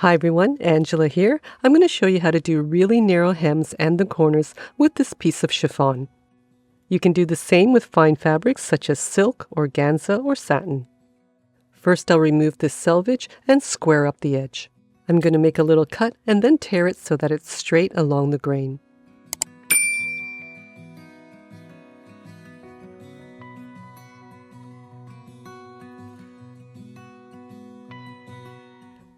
Hi everyone, Angela here. I'm going to show you how to do really narrow hems and the corners with this piece of chiffon. You can do the same with fine fabrics such as silk, organza, or satin. First I'll remove this selvage and square up the edge. I'm going to make a little cut and then tear it so that it's straight along the grain.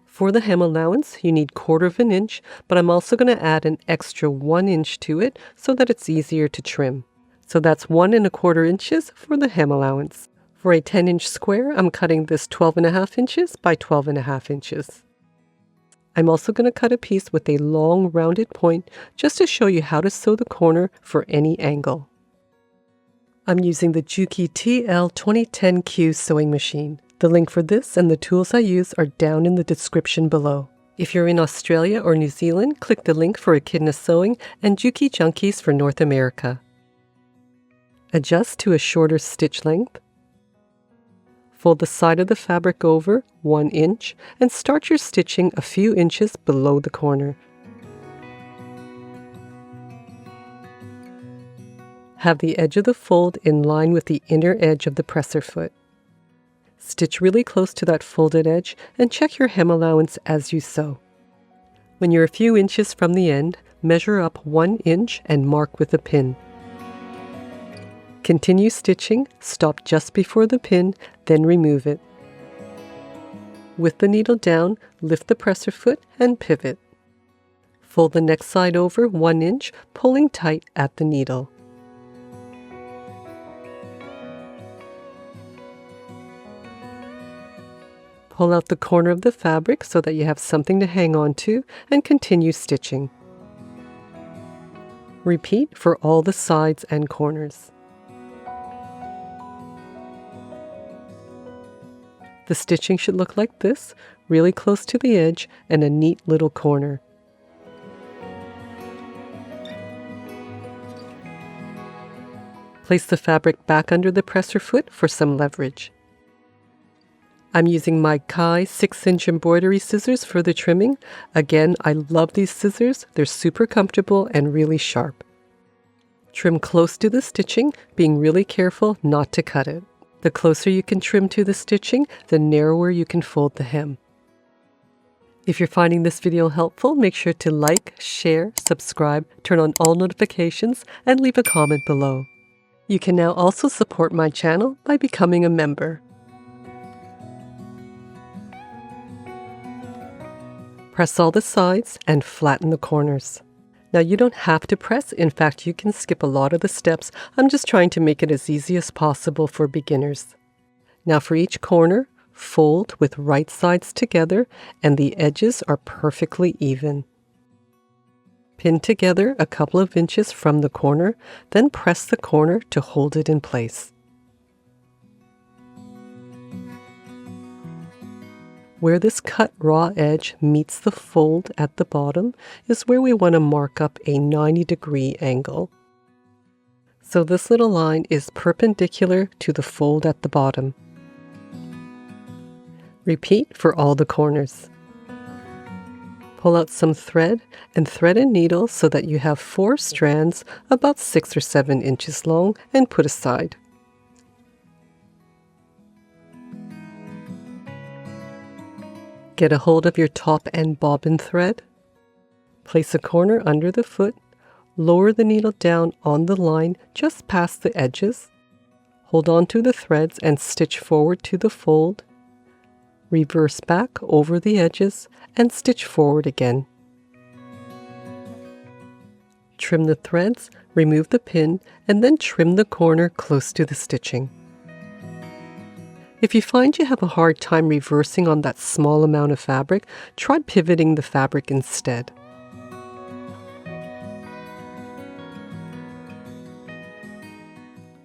For the hem allowance, you need 1/4 inch, but I'm also going to add an extra 1 inch to it so that it's easier to trim. So that's 1 1/4 inches for the hem allowance. For a 10-inch square, I'm cutting this 12.5 inches by 12.5 inches. I'm also going to cut a piece with a long rounded point just to show you how to sew the corner for any angle. I'm using the Juki TL-2010Q sewing machine. The link for this and the tools I use are down in the description below. If you're in Australia or New Zealand, click the link for Echidna Sewing and Juki Junkies for North America. Adjust to a shorter stitch length. Fold the side of the fabric over 1 inch and start your stitching a few inches below the corner. Have the edge of the fold in line with the inner edge of the presser foot. Stitch really close to that folded edge and check your hem allowance as you sew. When you're a few inches from the end, measure up 1 inch and mark with a pin. Continue stitching, stop just before the pin, then remove it. With the needle down, lift the presser foot and pivot. Fold the next side over 1 inch, pulling tight at the needle. Pull out the corner of the fabric so that you have something to hang on to and continue stitching. Repeat for all the sides and corners. The stitching should look like this, really close to the edge and a neat little corner. Place the fabric back under the presser foot for some leverage. I'm using my Kai 6-inch embroidery scissors for the trimming. Again, I love these scissors. They're super comfortable and really sharp. Trim close to the stitching, being really careful not to cut it. The closer you can trim to the stitching, the narrower you can fold the hem. If you're finding this video helpful, make sure to like, share, subscribe, turn on all notifications, and leave a comment below. You can now also support my channel by becoming a member. Press all the sides and flatten the corners. Now you don't have to press, in fact you can skip a lot of the steps. I'm just trying to make it as easy as possible for beginners. Now for each corner, fold with right sides together and the edges are perfectly even. Pin together a couple of inches from the corner, then press the corner to hold it in place. Where this cut raw edge meets the fold at the bottom is where we want to mark up a 90-degree angle. So this little line is perpendicular to the fold at the bottom. Repeat for all the corners. Pull out some thread and thread a needle so that you have 4 strands about 6 or 7 inches long and put aside. Get a hold of your top and bobbin thread. Place a corner under the foot. Lower the needle down on the line just past the edges. Hold on to the threads and stitch forward to the fold. Reverse back over the edges and stitch forward again. Trim the threads, remove the pin, and then trim the corner close to the stitching. If you find you have a hard time reversing on that small amount of fabric, try pivoting the fabric instead.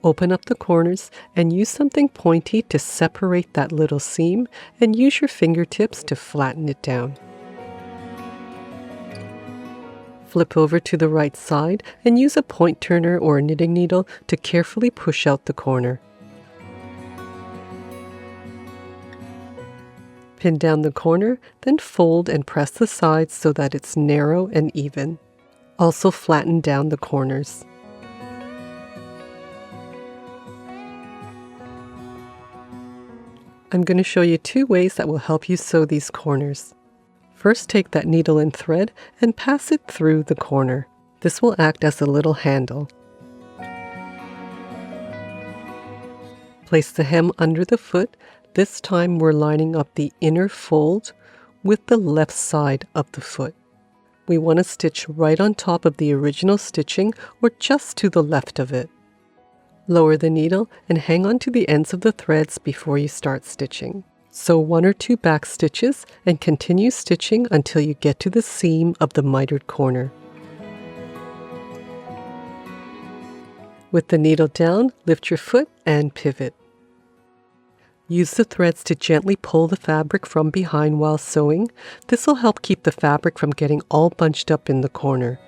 Open up the corners and use something pointy to separate that little seam and use your fingertips to flatten it down. Flip over to the right side and use a point turner or a knitting needle to carefully push out the corner. Pin down the corner, then fold and press the sides so that it's narrow and even. Also flatten down the corners. I'm going to show you 2 ways that will help you sew these corners. First, take that needle and thread and pass it through the corner. This will act as a little handle. Place the hem under the foot. This time we're lining up the inner fold with the left side of the foot. We want to stitch right on top of the original stitching or just to the left of it. Lower the needle and hang on to the ends of the threads before you start stitching. Sew 1 or 2 back stitches and continue stitching until you get to the seam of the mitered corner. With the needle down, lift your foot and pivot. Use the threads to gently pull the fabric from behind while sewing. This will help keep the fabric from getting all bunched up in the corner.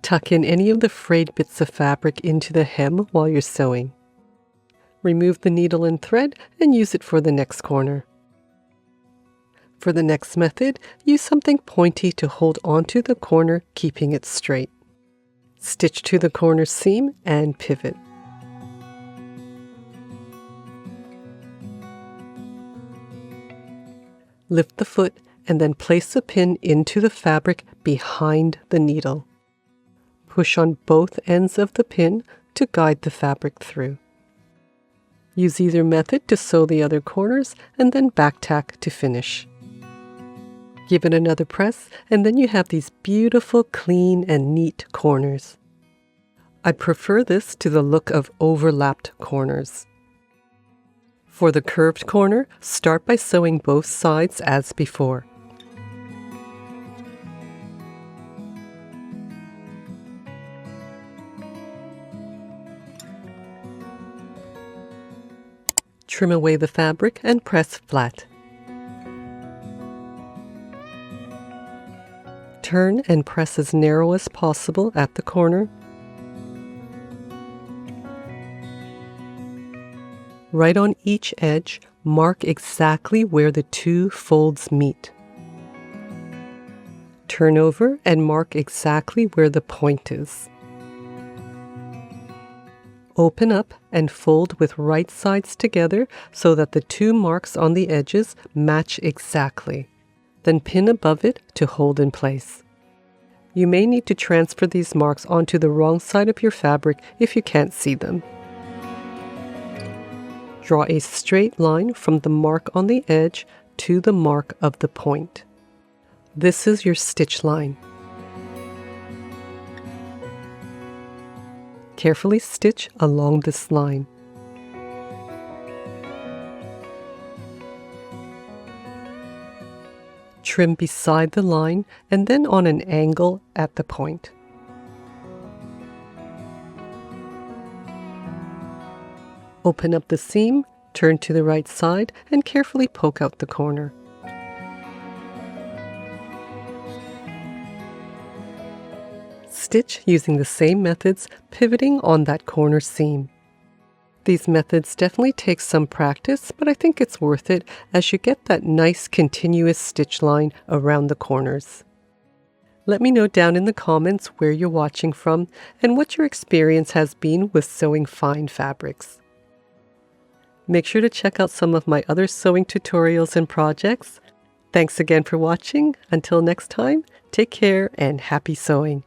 Tuck in any of the frayed bits of fabric into the hem while you're sewing. Remove the needle and thread and use it for the next corner. For the next method, use something pointy to hold onto the corner, keeping it straight. Stitch to the corner seam and pivot. Lift the foot and then place the pin into the fabric behind the needle. Push on both ends of the pin to guide the fabric through. Use either method to sew the other corners and then back tack to finish. Give it another press and then you have these beautiful, clean and neat corners. I prefer this to the look of overlapped corners. For the curved corner, start by sewing both sides as before. Trim away the fabric and press flat. Turn and press as narrow as possible at the corner. Right on each edge, mark exactly where the 2 folds meet. Turn over and mark exactly where the point is. Open up and fold with right sides together so that the 2 marks on the edges match exactly. Then pin above it to hold in place. You may need to transfer these marks onto the wrong side of your fabric if you can't see them. Draw a straight line from the mark on the edge to the mark of the point. This is your stitch line. Carefully stitch along this line. Trim beside the line and then on an angle at the point. Open up the seam, turn to the right side, and carefully poke out the corner. Stitch using the same methods, pivoting on that corner seam. These methods definitely take some practice, but I think it's worth it as you get that nice continuous stitch line around the corners. Let me know down in the comments where you're watching from and what your experience has been with sewing fine fabrics. Make sure to check out some of my other sewing tutorials and projects. Thanks again for watching. Until next time, take care and happy sewing.